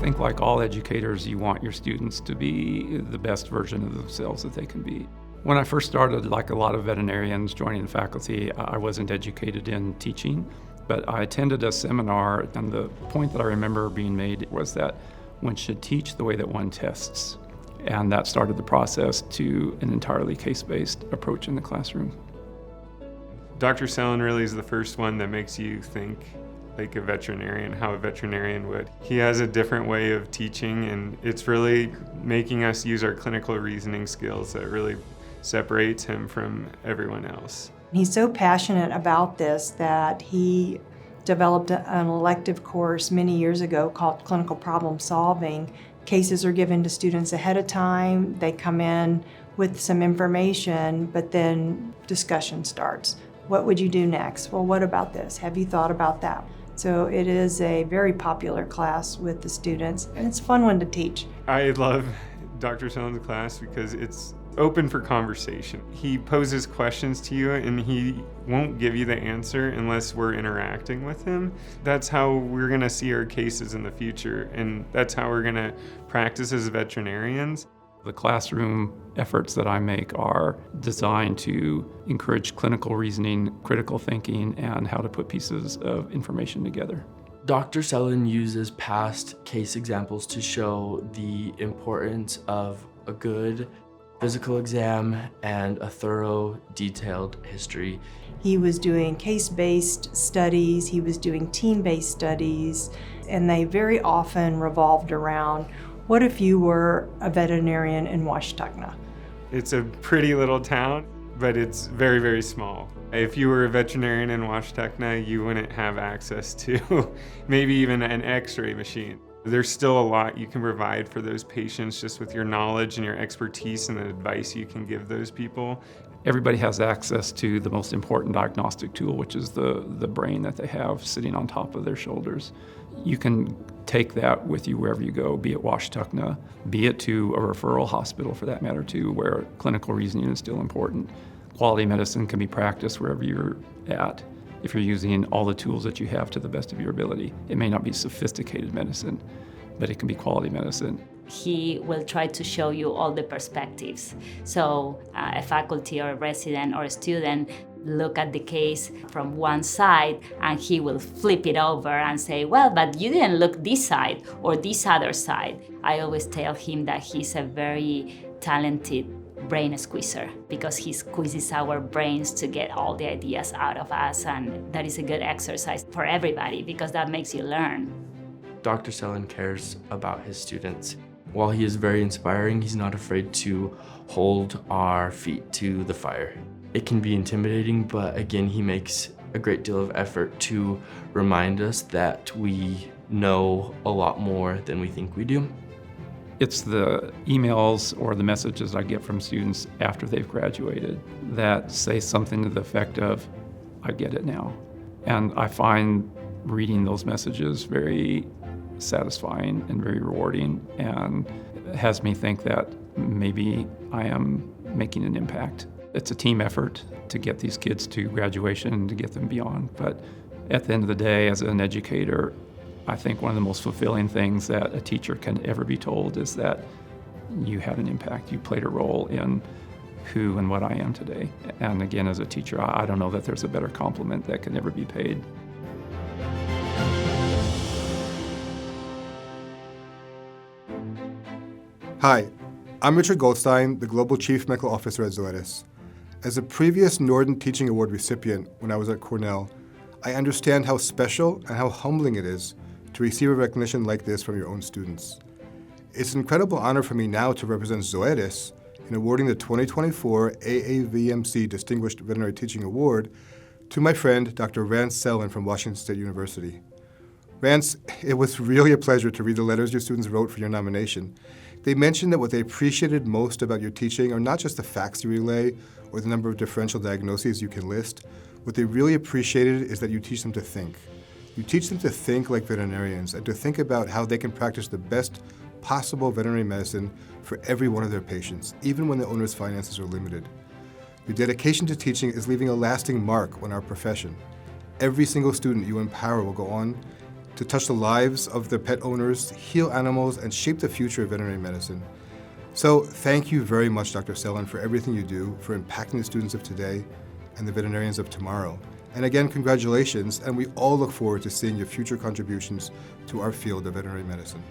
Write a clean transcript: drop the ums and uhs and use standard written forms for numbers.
think like all educators, you want your students to be the best version of themselves that they can be. When I first started, like a lot of veterinarians joining the faculty, I wasn't educated in teaching, but I attended a seminar, and the point that I remember being made was that one should teach the way that one tests. And that started the process to an entirely case-based approach in the classroom. Dr. Sellon really is the first one that makes you think like a veterinarian, how a veterinarian would. He has a different way of teaching, and it's really making us use our clinical reasoning skills that really separates him from everyone else. He's so passionate about this that he developed an elective course many years ago called Clinical Problem Solving. Cases are given to students ahead of time. They come in with some information, but then discussion starts. What would you do next? Well, what about this? Have you thought about that? So it is a very popular class with the students, and it's a fun one to teach. I love Dr. Sellon's class because it's open for conversation. He poses questions to you and he won't give you the answer unless we're interacting with him. That's how we're gonna see our cases in the future, and that's how we're gonna practice as veterinarians. The classroom efforts that I make are designed to encourage clinical reasoning, critical thinking, and how to put pieces of information together. Dr. Sellon uses past case examples to show the importance of a good physical exam and a thorough, detailed history. He was doing case-based studies, he was doing team-based studies, and they very often revolved around, what if you were a veterinarian in Washtucna? It's a pretty little town, but it's very, very small. If you were a veterinarian in Washtucna, you wouldn't have access to maybe even an x-ray machine. There's still a lot you can provide for those patients just with your knowledge and your expertise and the advice you can give those people. Everybody has access to the most important diagnostic tool, which is the brain that they have sitting on top of their shoulders. You can take that with you wherever you go, be it Washtucna, be it to a referral hospital for that matter too, where clinical reasoning is still important. Quality medicine can be practiced wherever you're at if you're using all the tools that you have to the best of your ability. It may not be sophisticated medicine, but it can be quality medicine. He will try to show you all the perspectives. So a faculty or a resident or a student look at the case from one side and he will flip it over and say, well, but you didn't look this side or this other side. I always tell him that he's a very talented brain squeezer because he squeezes our brains to get all the ideas out of us, and that is a good exercise for everybody because that makes you learn. Dr. Sellon cares about his students. While he is very inspiring, he's not afraid to hold our feet to the fire. It can be intimidating, but again, he makes a great deal of effort to remind us that we know a lot more than we think we do. It's the emails or the messages I get from students after they've graduated that say something to the effect of, I get it now. And I find reading those messages very satisfying and very rewarding, and has me think that maybe I am making an impact. It's a team effort to get these kids to graduation and to get them beyond. But at the end of the day, as an educator, I think one of the most fulfilling things that a teacher can ever be told is that you had an impact. You played a role in who and what I am today. And again, as a teacher, I don't know that there's a better compliment that can ever be paid. Hi, I'm Richard Goldstein, the Global Chief Medical Officer at Zoetis. As a previous Norden Teaching Award recipient when I was at Cornell, I understand how special and how humbling it is to receive a recognition like this from your own students. It's an incredible honor for me now to represent Zoetis in awarding the 2024 AAVMC Distinguished Veterinary Teaching Award to my friend, Dr. Rance Sellon from Washington State University. Rance, it was really a pleasure to read the letters your students wrote for your nomination. They mentioned that what they appreciated most about your teaching are not just the facts you relay or the number of differential diagnoses you can list. What they really appreciated is that you teach them to think. You teach them to think like veterinarians and to think about how they can practice the best possible veterinary medicine for every one of their patients, even when the owner's finances are limited. Your dedication to teaching is leaving a lasting mark on our profession. Every single student you empower will go on to touch the lives of their pet owners, heal animals, and shape the future of veterinary medicine. So thank you very much, Dr. Sellon, for everything you do, for impacting the students of today and the veterinarians of tomorrow. And again, congratulations, and we all look forward to seeing your future contributions to our field of veterinary medicine.